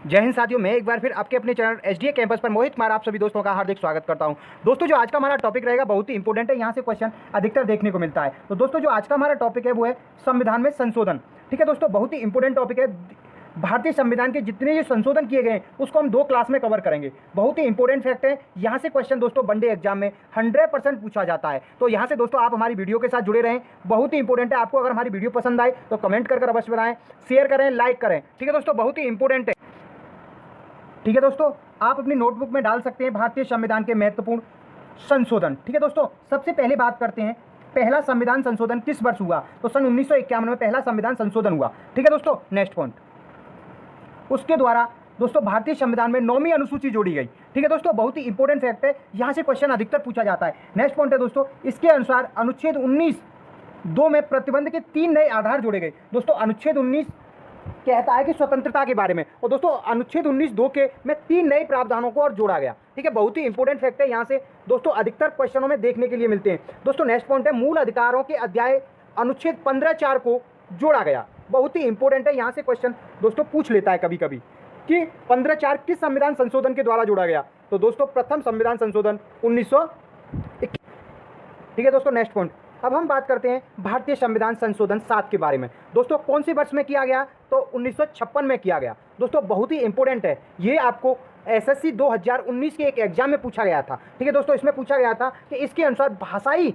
जय हिंद साथियों, मैं एक बार फिर आपके अपने चैनल एसडीए कैंपस पर मोहित कुमार आप सभी दोस्तों का हार्दिक स्वागत करता हूं। दोस्तों, जो आज का हमारा टॉपिक रहेगा बहुत ही इंपॉर्टेंट है, यहां से क्वेश्चन अधिकतर देखने को मिलता है। तो दोस्तों, जो आज का हमारा टॉपिक है वो है संविधान में संशोधन। ठीक है दोस्तों, बहुत ही इंपॉर्टेंट टॉपिक है। भारतीय संविधान के जितने ये संशोधन किए गए हैं उसको हम 2 क्लास में कवर करेंगे। बहुत ही इंपॉर्टेंट फैक्ट है, यहाँ से क्वेश्चन दोस्तों वनडे एग्जाम में 100% पूछा जाता है। तो यहाँ से दोस्तों आप हमारी वीडियो के साथ जुड़े रहें, बहुत ही इंपॉर्टेंट है। आपको अगर हमारी वीडियो पसंद आए तो कमेंट कर अवश्य बनाएं, शेयर करें, लाइक करें। ठीक है दोस्तों, बहुत ही इंपॉर्टेंट है। ठीक है दोस्तों, आप अपनी नोटबुक में डाल सकते हैं भारतीय संविधान के महत्वपूर्ण संशोधन। ठीक है दोस्तों, सबसे पहले बात करते हैं पहला संविधान संशोधन किस वर्ष हुआ। तो सन 1951 में पहला संविधान संशोधन हुआ। ठीक है दोस्तों, नेक्स्ट पॉइंट, उसके द्वारा दोस्तों भारतीय संविधान में 9वीं अनुसूची जोड़ी गई। ठीक है दोस्तों, बहुत ही इंपॉर्टेंट फैक्ट है, यहाँ से क्वेश्चन अधिकतर पूछा जाता है। नेक्स्ट पॉइंट है दोस्तों, इसके अनुसार अनुच्छेद 19(2) में प्रतिबंध के 3 नए आधार जोड़े गए। दोस्तों, अनुच्छेद 19 कहता है कि स्वतंत्रता के बारे में, और दोस्तों अनुच्छेद 19(2) के में 3 नए प्रावधानों को और जोड़ा गया। ठीक है, बहुत ही इंपॉर्टेंट फैक्ट है, यहाँ से दोस्तों अधिकतर क्वेश्चनों में देखने के लिए मिलते हैं। दोस्तों नेक्स्ट पॉइंट है, मूल अधिकारों के अध्याय अनुच्छेद 15(4) को जोड़ा गया। बहुत ही इंपॉर्टेंट है, यहाँ से क्वेश्चन दोस्तों पूछ लेता है कभी कभी कि 15(4) किस संविधान संशोधन के द्वारा जोड़ा गया। तो दोस्तों प्रथम संविधान संशोधन 1921। ठीक है दोस्तों, नेक्स्ट पॉइंट, अब हम बात करते हैं भारतीय संविधान संशोधन 7 के बारे में। दोस्तों कौन से वर्ष में किया गया, तो 1956 में किया गया। दोस्तों बहुत ही इंपॉर्टेंट है, ये आपको एसएससी 2019 के एक एग्जाम में पूछा गया था। ठीक है दोस्तों, इसमें पूछा गया था कि इसके अनुसार भाषाई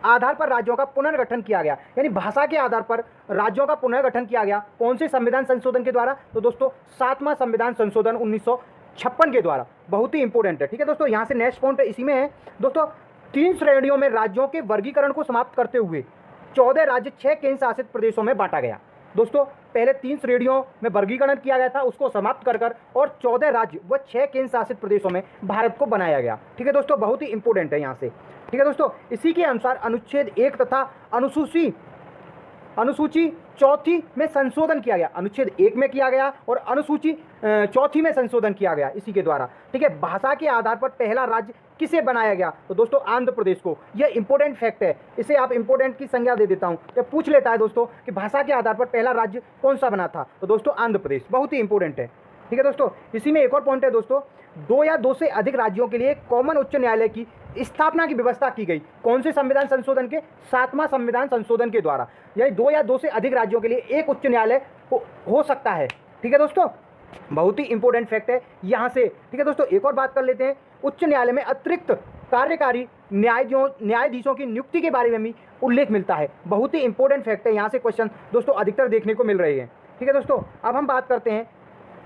आधार पर राज्यों का पुनर्गठन किया गया, यानी भाषा के आधार पर राज्यों का पुनर्गठन किया गया। कौन से संविधान संशोधन के द्वारा, तो दोस्तों 7वां संविधान संशोधन 1956 के द्वारा। बहुत ही इंपॉर्टेंट है। ठीक है दोस्तों, यहाँ से नेक्स्ट पॉइंट इसी में है दोस्तों, 3 श्रेणियों में राज्यों के वर्गीकरण को समाप्त करते हुए 14 राज्य 6 केंद्र शासित प्रदेशों में बांटा गया। दोस्तों पहले 3 श्रेणियों में वर्गीकरण किया गया था, उसको समाप्त कर और 14 राज्य व 6 केंद्र शासित प्रदेशों में भारत को बनाया गया। ठीक है दोस्तों, बहुत ही इंपॉर्टेंट है यहाँ से। ठीक है दोस्तों, इसी के अनुसार अनुच्छेद 1 तथा अनुसूची 4 में संशोधन किया गया। अनुच्छेद 1 में किया गया और अनुसूची 4 में संशोधन किया गया इसी के द्वारा। ठीक है, भाषा के आधार पर पहला राज्य किसे बनाया गया, तो दोस्तों आंध्र प्रदेश को। यह इंपॉर्टेंट फैक्ट है, इसे आप इंपॉर्टेंट की संज्ञा दे देता हूं। तो पूछ लेता है दोस्तों कि भाषा के आधार पर पहला राज्य कौन सा बना था, तो दोस्तों आंध्र प्रदेश। बहुत ही इंपॉर्टेंट है। ठीक है दोस्तों, इसी में एक और पॉइंट है दोस्तों, 2 या 2 से अधिक राज्यों के लिए कॉमन उच्च न्यायालय की स्थापना की व्यवस्था की गई। कौन से संविधान संशोधन के, 7वां संविधान संशोधन के द्वारा, यानी 2 या 2 से अधिक राज्यों के लिए एक उच्च न्यायालय हो सकता है। ठीक है दोस्तों, बहुत ही इंपॉर्टेंट फैक्ट है यहाँ से। ठीक है दोस्तों, एक और बात कर लेते हैं, उच्च न्यायालय में अतिरिक्त कार्यकारी न्यायाधीशों की नियुक्ति के बारे में भी उल्लेख मिलता है। बहुत ही इंपॉर्टेंट फैक्ट है, यहाँ से क्वेश्चन दोस्तों अधिकतर देखने को मिल रहे हैं। ठीक है दोस्तों, अब हम बात करते हैं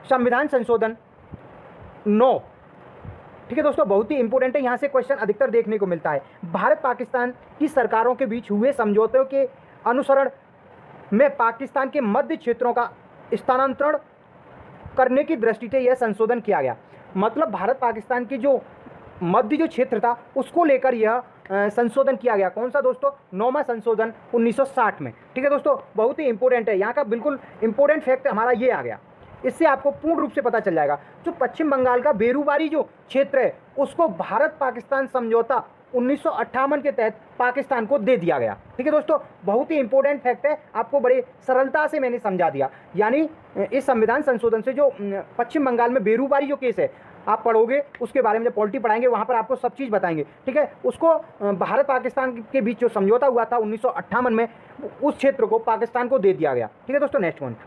संविधान संशोधन 9। ठीक है दोस्तों, बहुत ही इंपॉर्टेंट है, यहाँ से क्वेश्चन अधिकतर देखने को मिलता है। भारत पाकिस्तान की सरकारों के बीच हुए समझौतों के अनुसरण में पाकिस्तान के मध्य क्षेत्रों का स्थानांतरण करने की दृष्टि से यह संशोधन किया गया। मतलब भारत पाकिस्तान की जो मध्य जो क्षेत्र था उसको लेकर यह संशोधन किया गया। कौन सा दोस्तों, 9वां संशोधन 1960 में। ठीक है दोस्तों, बहुत ही इंपॉर्टेंट है, यहाँ का बिल्कुल इंपॉर्टेंट फैक्ट हमारा ये आ गया। इससे आपको पूर्ण रूप से पता चल जाएगा, जो पश्चिम बंगाल का बेरूबारी जो क्षेत्र है उसको भारत पाकिस्तान समझौता 1958 के तहत पाकिस्तान को दे दिया गया। ठीक है दोस्तों, बहुत ही इंपॉर्टेंट फैक्ट है, आपको बड़े सरलता से मैंने समझा दिया। यानी इस संविधान संशोधन से जो पश्चिम बंगाल में बेरूबारी जो केस है आप पढ़ोगे, उसके बारे में जब पॉलिटी पढ़ाएंगे वहाँ पर आपको सब चीज़ बताएंगे। ठीक है, उसको भारत पाकिस्तान के बीच जो समझौता हुआ था 1958 में, उस क्षेत्र को पाकिस्तान को दे दिया गया। ठीक है दोस्तों, नेक्स्ट पॉइंट,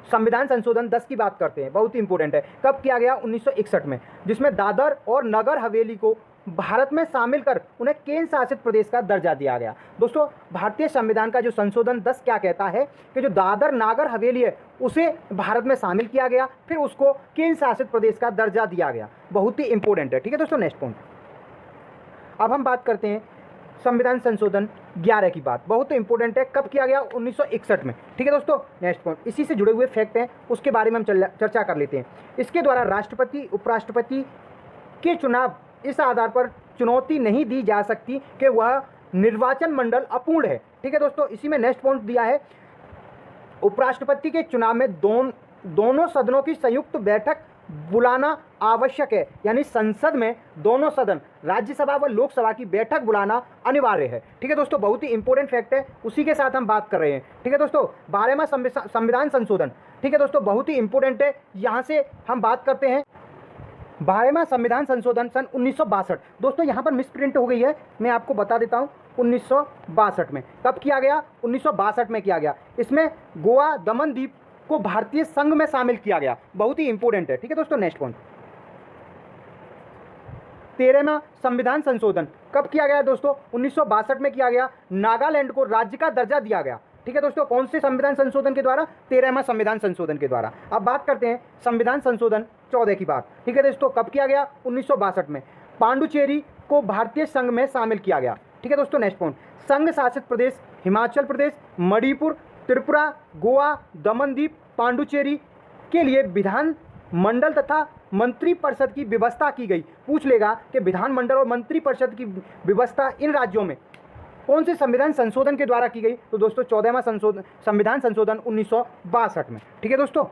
संविधान संशोधन 10 की बात करते हैं। बहुत ही इंपॉर्टेंट है, कब किया गया, 1961 में, जिसमें दादर और नगर हवेली को भारत में शामिल कर उन्हें केंद्र शासित प्रदेश का दर्जा दिया गया। दोस्तों भारतीय संविधान का जो संशोधन 10 क्या कहता है कि जो दादर नागर हवेली है उसे भारत में शामिल किया गया, फिर उसको केंद्र शासित प्रदेश का दर्जा दिया गया। बहुत ही इंपॉर्टेंट है। ठीक है दोस्तों, नेक्स्ट पॉइंट, अब हम बात करते हैं संविधान संशोधन 11 की बात। बहुत इंपॉर्टेंट है, कब किया गया, 1961 में। ठीक है दोस्तों, नेक्स्ट पॉइंट, इसी से जुड़े हुए फैक्ट हैं, उसके बारे में हम चर्चा कर लेते हैं। इसके द्वारा राष्ट्रपति उपराष्ट्रपति के चुनाव इस आधार पर चुनौती नहीं दी जा सकती कि वह निर्वाचन मंडल अपूर्ण है। ठीक है दोस्तों, इसी में नेक्स्ट पॉइंट दिया है, उपराष्ट्रपति के चुनाव में दोनों सदनों की संयुक्त बैठक बुलाना आवश्यक है, यानी संसद में दोनों सदन राज्यसभा व लोकसभा की बैठक बुलाना अनिवार्य है। ठीक है दोस्तों, बहुत ही इंपॉर्टेंट फैक्ट है, उसी के साथ हम बात कर रहे हैं। ठीक है दोस्तों, 12वां संविधान संशोधन। ठीक है दोस्तों, बहुत ही इंपॉर्टेंट है। यहाँ से हम बात करते हैं 12वां संविधान संशोधन सन 1962। दोस्तों यहाँ पर मिस प्रिंट हो गई है, मैं आपको बता देता हूँ। 1962 में कब किया गया? 1962 में किया गया। इसमें गोवा दमन द्वीप को भारतीय संघ में शामिल किया गया, बहुत ही इंपॉर्टेंट है। ठीक है दोस्तों, नेक्स्ट पॉइंट 13वां संविधान संशोधन कब किया गया दोस्तों? 1962 में किया गया। नागालैंड को राज्य का दर्जा दिया गया। ठीक है दोस्तों, कौन से संविधान संशोधन के द्वारा? 13वां संविधान संशोधन के द्वारा। अब बात करते हैं संविधान संशोधन 14 की बात। ठीक है दोस्तों, कब किया गया? 1962 में। पांडुचेरी को भारतीय संघ में शामिल किया गया। ठीक है दोस्तों, नेक्स्ट पॉइंट संघ शासित प्रदेश हिमाचल प्रदेश, मणिपुर, त्रिपुरा, गोवा, दमन द्वीप, पांडुचेरी के लिए विधान मंडल तथा मंत्रिपरिषद की व्यवस्था की गई। पूछ लेगा कि विधानमंडल और मंत्रिपरिषद की व्यवस्था इन राज्यों में कौन से संविधान संशोधन के द्वारा की गई? तो दोस्तों 14वां संविधान संशोधन 1962 में। ठीक है दोस्तों,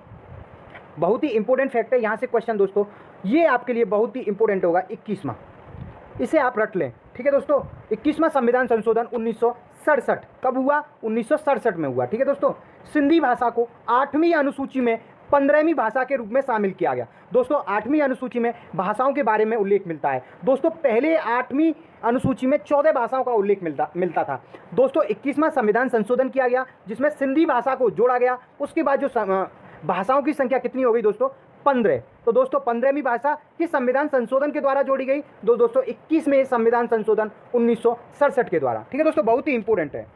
बहुत ही इंपॉर्टेंट फैक्ट है यहाँ से क्वेश्चन दोस्तों, ये आपके लिए बहुत ही इंपॉर्टेंट होगा। 21वां, इसे आप रट लें। ठीक है दोस्तों, 21वां संविधान संशोधन 1967 कब हुआ? 1967 में हुआ। ठीक है दोस्तों, सिंधी भाषा को 8वीं अनुसूची में 15वीं भाषा के रूप में शामिल किया गया। दोस्तों 8वीं अनुसूची में भाषाओं के बारे में उल्लेख मिलता है। दोस्तों पहले 8वीं अनुसूची में 14 भाषाओं का उल्लेख मिलता था। दोस्तों 21वां संविधान संशोधन किया गया जिसमें सिंधी भाषा को जोड़ा गया। उसके बाद जो भाषाओं की संख्या कितनी हो गई दोस्तों? 15। तो दोस्तों 15वीं भाषा किस संविधान संशोधन के द्वारा जोड़ी गई? दोस्तों 21वें संविधान संशोधन 1967 के द्वारा। ठीक है दोस्तों, बहुत ही इंपॉर्टेंट है।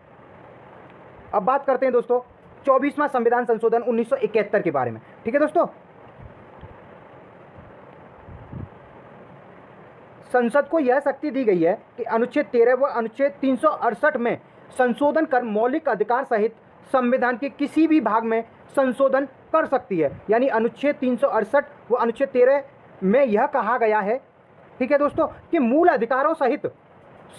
अब बात करते हैं दोस्तों 24वां संविधान संशोधन 1971 के बारे में। ठीक है दोस्तों, संसद को यह शक्ति दी गई है कि अनुच्छेद 13 व अनुच्छेद 368 में संशोधन कर मौलिक अधिकार सहित संविधान के किसी भी भाग में संशोधन कर सकती है। यानी अनुच्छेद 368 व अनुच्छेद 13 में यह कहा गया है, ठीक है दोस्तों, कि मूल अधिकारों सहित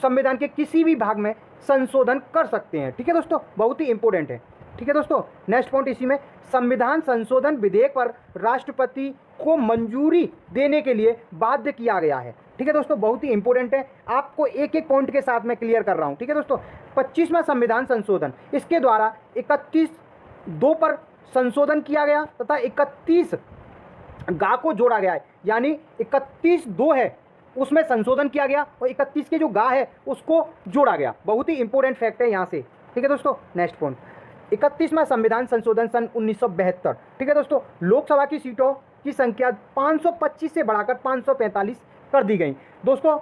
संविधान के किसी भी भाग में संशोधन कर सकते हैं। ठीक है दोस्तों, बहुत ही इंपॉर्टेंट है। ठीक है दोस्तों, नेक्स्ट पॉइंट इसी में संविधान संशोधन विधेयक पर राष्ट्रपति को मंजूरी देने के लिए बाध्य किया गया है। ठीक है दोस्तों, बहुत ही इंपॉर्टेंट है, आपको एक एक पॉइंट के साथ मैं क्लियर कर रहा हूं। ठीक है दोस्तों, 25वां संविधान संशोधन, इसके द्वारा 31(2) पर संशोधन किया गया तथा 31 गा को जोड़ा गया है। यानी 31(2) है उसमें संशोधन किया गया और 31 के जो गा है उसको जोड़ा गया। बहुत ही इंपॉर्टेंट फैक्ट है यहाँ से। ठीक है दोस्तों, नेक्स्ट पॉइंट 31वां संविधान संशोधन सन 1972। ठीक है दोस्तों, लोकसभा की सीटों की संख्या 525 से बढ़ाकर 545 कर दी गई। दोस्तों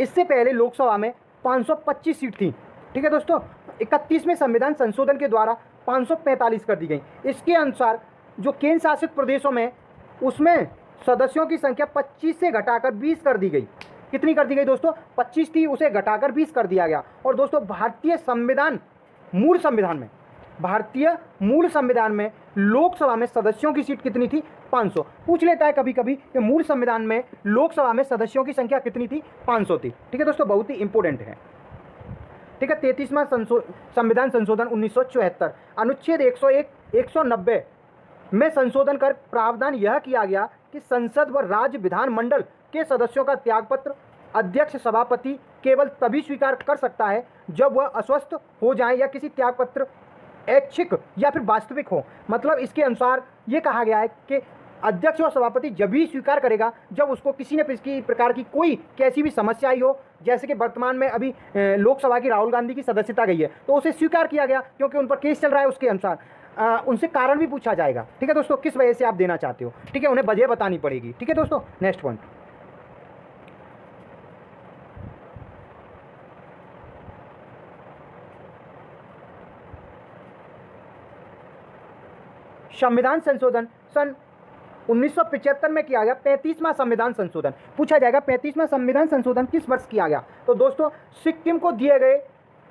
इससे पहले लोकसभा में 525 सीट थी। ठीक है दोस्तों, 31वें संविधान संशोधन के द्वारा 545 कर दी गई। इसके अनुसार जो केंद्र शासित प्रदेशों में उसमें सदस्यों की संख्या 25 से घटाकर 20 कर दी गई। कितनी कर दी गई दोस्तों? 25 थी, उसे घटाकर 20 कर दिया गया। और दोस्तों भारतीय मूल संविधान में लोकसभा में सदस्यों की सीट कितनी थी? 500। पूछ लेता है कभी कभी कि मूल संविधान में लोकसभा में सदस्यों की संख्या कितनी थी? 500 थी। ठीक है दोस्तों, बहुत ही इंपॉर्टेंट है। ठीक है, 33वां संविधान संशोधन 1974, अनुच्छेद 101, 190 में संशोधन कर प्रावधान यह किया गया कि संसद व राज्य विधानमंडल के सदस्यों का त्यागपत्र अध्यक्ष सभापति केवल तभी स्वीकार कर सकता है जब वह अस्वस्थ हो जाए या किसी त्यागपत्र ऐच्छिक या फिर वास्तविक हो। मतलब इसके अनुसार ये कहा गया है कि अध्यक्ष और सभापति जब भी स्वीकार करेगा जब उसको किसी न किसी प्रकार की कोई कैसी भी समस्या आई हो। जैसे कि वर्तमान में अभी लोकसभा की राहुल गांधी की सदस्यता गई है तो उसे स्वीकार किया गया क्योंकि उन पर केस चल रहा है। उसके अनुसार उनसे कारण भी पूछा जाएगा। ठीक है दोस्तों, किस वजह से आप देना चाहते हो। ठीक है, उन्हें वजह बतानी पड़ेगी। ठीक है दोस्तों, नेक्स्ट पॉइंट संविधान संशोधन सन 1975 में किया गया 35वां संविधान संशोधन। पूछा जाएगा 35वां संविधान संशोधन किस वर्ष किया गया? तो दोस्तों सिक्किम को दिए गए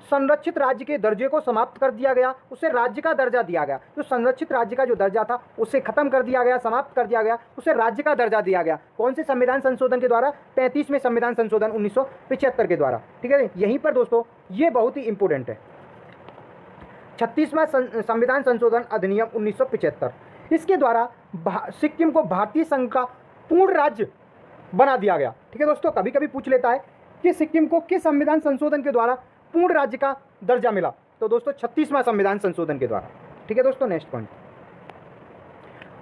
संरक्षित राज्य के दर्जे को समाप्त कर दिया गया, उसे राज्य का दर्जा दिया गया। जो संरक्षित राज्य का जो दर्जा था उसे खत्म कर दिया गया, समाप्त कर दिया गया, उसे राज्य का दर्जा दिया गया। कौन से संविधान संशोधन के द्वारा? 35वें संविधान संशोधन 1975 के द्वारा। ठीक है, यहीं पर दोस्तों ये बहुत ही इंपॉर्टेंट है। 36वां संविधान संशोधन अधिनियम 1975, इसके द्वारा सिक्किम को भारतीय संघ का पूर्ण राज्य बना दिया गया। ठीक है दोस्तों, कभी कभी पूछ लेता है कि सिक्किम को किस संविधान संशोधन के द्वारा पूर्ण राज्य का दर्जा मिला? तो दोस्तों 36वां संविधान संशोधन के द्वारा। ठीक है दोस्तों, नेक्स्ट पॉइंट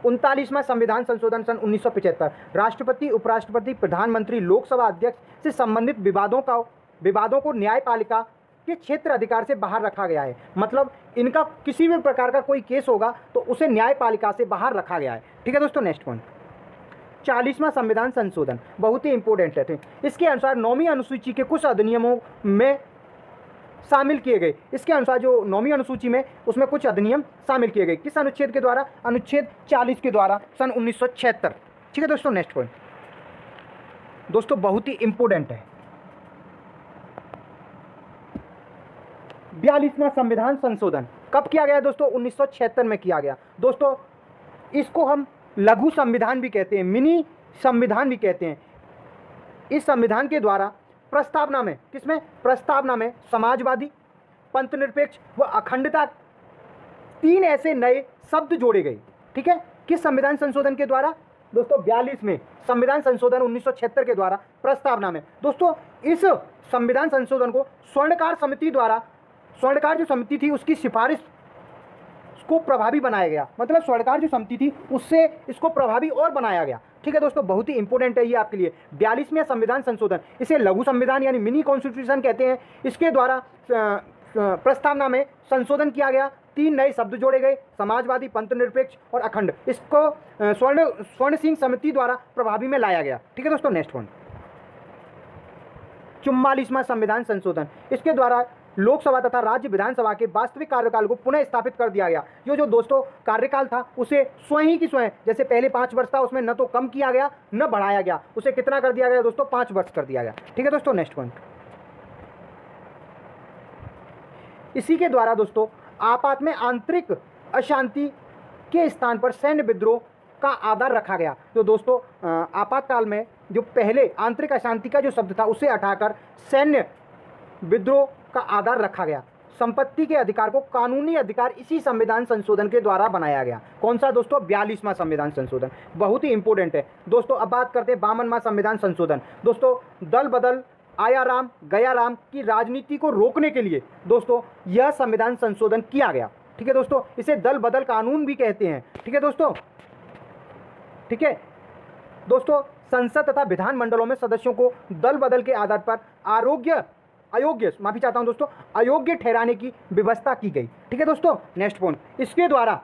39वां संविधान संशोधन सन 1975 राष्ट्रपति, उपराष्ट्रपति, प्रधानमंत्री, लोकसभा अध्यक्ष से संबंधित विवादों को न्यायपालिका के क्षेत्र अधिकार से बाहर रखा गया है। मतलब इनका किसी भी प्रकार का कोई केस होगा तो उसे न्यायपालिका से बाहर रखा गया है। ठीक है दोस्तों, नेक्स्ट पॉइंट 40वां संविधान संशोधन बहुत ही इंपॉर्टेंट है। इसके अनुसार 9वीं अनुसूची के कुछ अधिनियमों में शामिल किए गए। इसके अनुसार जो 9वीं अनुसूची में उसमें कुछ अधिनियम शामिल किए गए। किस अनुच्छेद के द्वारा? अनुच्छेद 40 के द्वारा सन 1976। ठीक है दोस्तों, नेक्स्ट पॉइंट दोस्तों बहुत ही इंपॉर्टेंट है। 42वां संविधान संशोधन कब किया गया दोस्तों? 1976 में किया गया। दोस्तों इसको हम लघु संविधान भी कहते हैं, मिनी संविधान भी कहते हैं। इस संविधान के द्वारा प्रस्तावना में, किसमें? प्रस्तावना में समाजवादी, पंथनिरपेक्ष व अखंडता 3 ऐसे नए शब्द जोड़े गए। ठीक है, किस संविधान संशोधन के द्वारा? दोस्तों 42 में संविधान संशोधन 1976 के द्वारा प्रस्तावना में। दोस्तों इस संविधान संशोधन को स्वर्णकार समिति द्वारा, स्वर्णकार जो समिति थी उसकी सिफारिश को प्रभावी बनाया गया। मतलब स्वर्णकार जो समिति थी उससे इसको प्रभावी और बनाया गया। ठीक है दोस्तों, बहुत ही इंपॉर्टेंट है ये आपके लिए। 42वें संविधान संशोधन, इसे लघु संविधान यानी मिनी कॉन्स्टिट्यूशन कहते हैं। इसके द्वारा प्रस्तावना में संशोधन किया गया, 3 नए शब्द जोड़े गए, समाजवादी, पंथनिरपेक्ष और अखंड। इसको स्वर्ण सिंह समिति द्वारा प्रभावी में लाया गया। ठीक है दोस्तों, नेक्स्ट पॉइंट 44वां संविधान संशोधन, इसके द्वारा लोकसभा तथा राज्य विधानसभा के वास्तविक कार्यकाल को पुनः स्थापित कर दिया गया। जो दोस्तों कार्यकाल था उसे स्वयं ही की स्वयं, जैसे पहले 5 वर्ष था उसमें न तो कम किया गया न बढ़ाया गया, उसे कितना कर दिया गया दोस्तों? 5 वर्ष कर दिया गया। ठीक है दोस्तों, नेक्स्ट पॉइंट इसी के द्वारा दोस्तों आपात में आंतरिक अशांति के स्थान पर सैन्य विद्रोह का आधार रखा गया। तो दोस्तों आपातकाल में जो पहले आंतरिक अशांति का जो शब्द था उसे हटाकर सैन्य विद्रोह का आधार रखा गया। संपत्ति के अधिकार को कानूनी अधिकार इसी संविधान संशोधन के द्वारा बनाया गया। कौन सा दोस्तों? 42वां संविधान संशोधन, बहुत ही इंपॉर्टेंट है दोस्तों। अब बात करते हैं 52वां संविधान संशोधन। दोस्तों दल बदल, आया राम गया राम की राजनीति को रोकने के लिए दोस्तों यह संविधान संशोधन किया गया। ठीक है दोस्तों, इसे दल बदल कानून भी कहते हैं। ठीक है दोस्तों, ठीक है दोस्तों, संसद तथा विधान मंडलों में सदस्यों को दल बदल के आधार पर अयोग्य ठहराने की व्यवस्था की गई। ठीक है दोस्तों, नेक्स्ट पॉइंट इसके द्वारा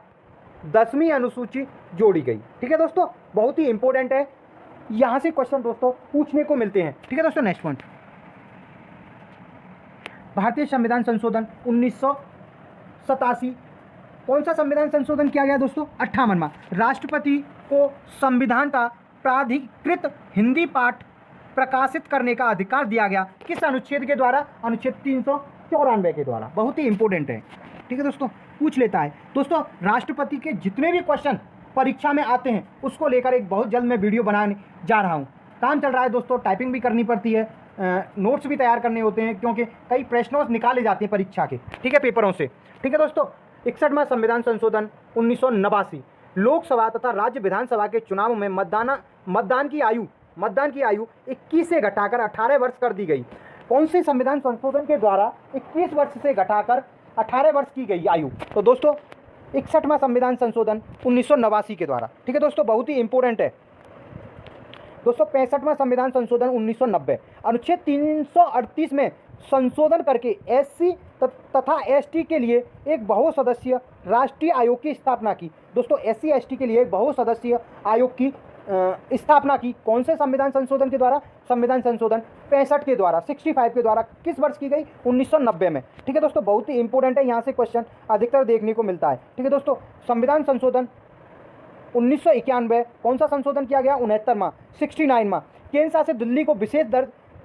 10वीं अनुसूची जोड़ी गई। ठीक है दोस्तों, बहुत ही इंपॉर्टेंट है, यहां से क्वेश्चन दोस्तों पूछने को मिलते हैं। ठीक है दोस्तों, नेक्स्ट पॉइंट भारतीय संविधान संशोधन 1987। कौन सा संविधान संशोधन किया गया दोस्तों? 58वां। राष्ट्रपति को संविधान का प्राधिकृत हिंदी पाठ प्रकाशित करने का अधिकार दिया गया। किस अनुच्छेद के द्वारा? अनुच्छेद 394 के द्वारा। बहुत ही इंपॉर्टेंट है। ठीक है दोस्तों, पूछ लेता है। दोस्तों राष्ट्रपति के जितने भी क्वेश्चन परीक्षा में आते हैं उसको लेकर एक बहुत जल्द मैं वीडियो बनाने जा रहा हूँ। काम चल रहा है दोस्तों, टाइपिंग भी करनी पड़ती है, नोट्स भी तैयार करने होते हैं क्योंकि कई प्रश्नों निकाले जाते हैं परीक्षा के। ठीक है, पेपरों से। ठीक है दोस्तों, 61वां संविधान संशोधन 1989। लोकसभा तथा राज्य विधानसभा के चुनाव में मतदान की आयु 21 से घटाकर 18 वर्ष कर दी गई। कौन से संविधान संशोधन के द्वारा 21 वर्ष से घटाकर 18 वर्ष की गई आयु? तो दोस्तों 61वां संविधान संशोधन 1989 के द्वारा। ठीक है दोस्तों, बहुत ही इंपॉर्टेंट है दोस्तों। 65वां संविधान संशोधन 1990। अनुच्छेद 338 में संशोधन करके SC तथा ST के लिए एक बहुसदस्यीय राष्ट्रीय आयोग की स्थापना की। दोस्तों SC ST के लिए एक बहुसदस्यीय आयोग की स्थापना की। कौन से संविधान संशोधन के द्वारा? संविधान संशोधन 65 के द्वारा, 65 के द्वारा। किस वर्ष की गई? 1990 में। ठीक है दोस्तों, बहुत ही इंपॉर्टेंट है, यहाँ से क्वेश्चन अधिकतर देखने को मिलता है। ठीक है दोस्तों, संविधान संशोधन 1991। कौन सा संशोधन किया गया? 69वां, 69वां। केंद्र शासित दिल्ली को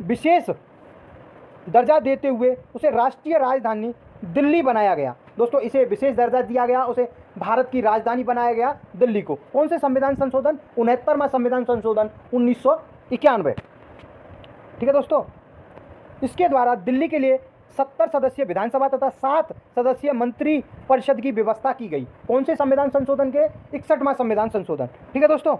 विशेष दर्जा देते हुए उसे राष्ट्रीय राजधानी दिल्ली बनाया गया। दोस्तों इसे विशेष दर्जा दिया गया, उसे भारत की राजधानी बनाया गया दिल्ली को। कौन से संविधान संशोधन? 69वां संविधान संशोधन 1991। ठीक है दोस्तों, इसके द्वारा दिल्ली के लिए 70 सदस्यीय विधानसभा तथा 7 सदस्यीय मंत्री परिषद की व्यवस्था की गई। कौन से संविधान संशोधन के? 61वां संविधान संशोधन। ठीक है दोस्तों,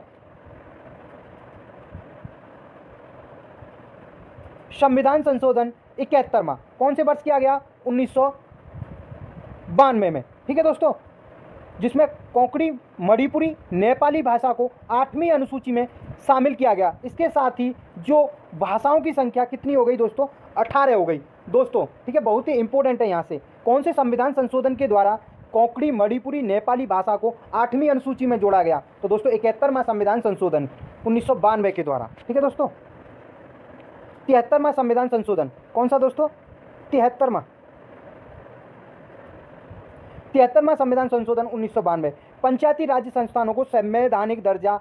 संविधान संशोधन 71वां कौन से वर्ष किया गया? 1992 में। ठीक है दोस्तों, जिसमें कोंकणी, मणिपुरी, नेपाली भाषा को 8वीं अनुसूची में शामिल किया गया। इसके साथ ही जो भाषाओं की संख्या कितनी हो गई दोस्तों, 18 हो गई दोस्तों, ठीक है। बहुत ही इंपॉर्टेंट है यहाँ से, कौन से संविधान संशोधन के द्वारा कोंकणी, मणिपुरी, नेपाली भाषा को 8वीं अनुसूची में जोड़ा गया? तो दोस्तों 71वां संविधान संशोधन 1992 के द्वारा, ठीक है दोस्तों। 73वां संविधान संशोधन कौन सा दोस्तों, 73वां संविधान संशोधन 1992। पंचायती राज्य संस्थानों को संवैधानिक दर्जा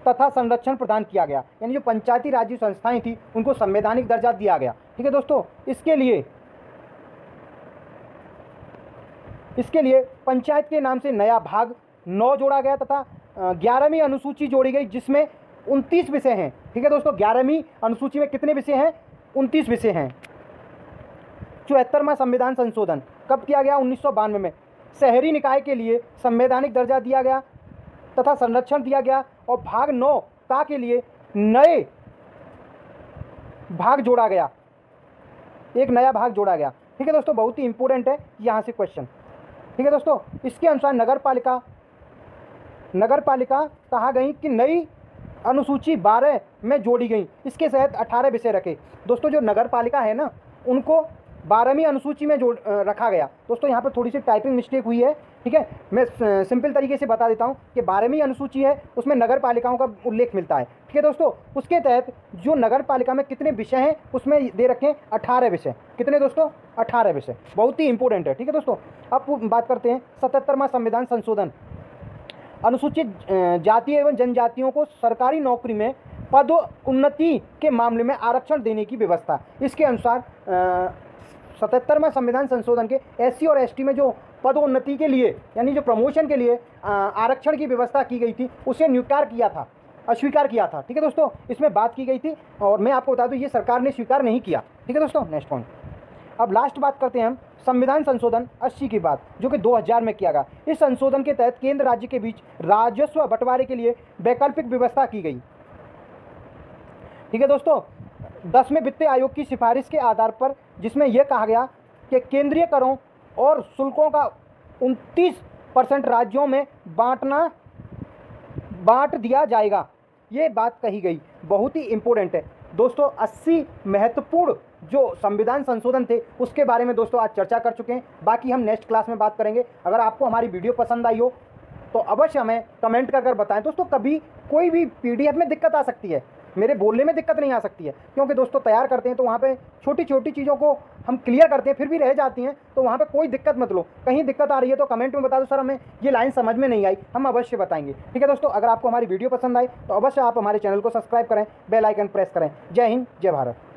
तथा संरक्षण प्रदान किया गया, यानी जो पंचायती राज्य संस्थाएं थी उनको संवैधानिक दर्जा दिया गया, ठीक है दोस्तों। इसके लिए पंचायत के नाम से नया भाग 9 जोड़ा गया तथा 11वीं अनुसूची जोड़ी गई, जिसमें 29 विषय हैं, ठीक है दोस्तों। 11वीं अनुसूची में कितने विषय हैं, 29 विषय हैं। 74वां संविधान संशोधन कब किया गया, 1992 में। शहरी निकाय के लिए संवैधानिक दर्जा दिया गया तथा संरक्षण दिया गया, और भाग 9 ता के लिए नए भाग जोड़ा गया, एक नया भाग जोड़ा गया, ठीक है दोस्तों। बहुत ही इंपॉर्टेंट है यहाँ से क्वेश्चन, ठीक है दोस्तों। इसके अनुसार नगरपालिका कहा गई कि नई अनुसूची 12 में जोड़ी गई, इसके तहत 18 विषय रखे। दोस्तों जो नगरपालिका है ना, उनको 12वीं अनुसूची में जोड़ रखा गया। दोस्तों यहाँ पर थोड़ी सी टाइपिंग मिस्टेक हुई है, ठीक है। मैं सिंपल तरीके से बता देता हूँ कि 12वीं अनुसूची है, उसमें नगरपालिकाओं का उल्लेख मिलता है, ठीक है दोस्तों। उसके तहत जो नगरपालिका में कितने विषय हैं उसमें दे रखे हैं 18 विषय। कितने दोस्तों, 18 विषय, बहुत ही इंपॉर्टेंट है, ठीक है दोस्तों। अब बात करते हैं 77वां संविधान संशोधन। अनुसूचित जाति एवं जनजातियों को सरकारी नौकरी में पदोन्नति के मामले में आरक्षण देने की व्यवस्था। इसके अनुसार 77वां संविधान संशोधन के SC और ST में जो पदोन्नति के लिए, यानी जो प्रमोशन के लिए आरक्षण की व्यवस्था की गई थी, उसे अस्वीकार किया था, ठीक है दोस्तों। इसमें बात की गई थी, और मैं आपको बता दूं ये सरकार ने स्वीकार नहीं किया, ठीक है दोस्तों। नेक्स्ट पॉइंट, अब लास्ट बात करते हैं हम संविधान संशोधन 80 की बात, जो कि 2000 में किया गया। इस संशोधन के तहत केंद्र राज्य के बीच राजस्व बंटवारे के लिए वैकल्पिक व्यवस्था की गई, ठीक है दोस्तों। 10वें वित्त आयोग की सिफारिश के आधार पर, जिसमें यह कहा गया कि केंद्रीय करों और शुल्कों का 29% राज्यों में बांट दिया जाएगा, ये बात कही गई। बहुत ही इंपॉर्टेंट है दोस्तों। 80 महत्वपूर्ण जो संविधान संशोधन थे उसके बारे में दोस्तों आज चर्चा कर चुके हैं, बाकी हम नेक्स्ट क्लास में बात करेंगे। अगर आपको हमारी वीडियो पसंद आई हो तो अवश्य हमें कमेंट कर बताएं दोस्तों। कभी कोई भी PDF में दिक्कत आ सकती है, मेरे बोलने में दिक्कत नहीं आ सकती है, क्योंकि दोस्तों तैयार करते हैं तो वहाँ पे छोटी छोटी चीज़ों को हम क्लियर करते हैं, फिर भी रह जाती हैं, तो वहाँ पे कोई दिक्कत मत लो। कहीं दिक्कत आ रही है तो कमेंट में बता दो, सर हमें ये लाइन समझ में नहीं आई, हम अवश्य बताएंगे, ठीक है दोस्तों। अगर आपको हमारी वीडियो पसंद आई तो अवश्य आप हमारे चैनल को सब्सक्राइब करें, बेल आइकन प्रेस करें। जय हिंद, जय भारत।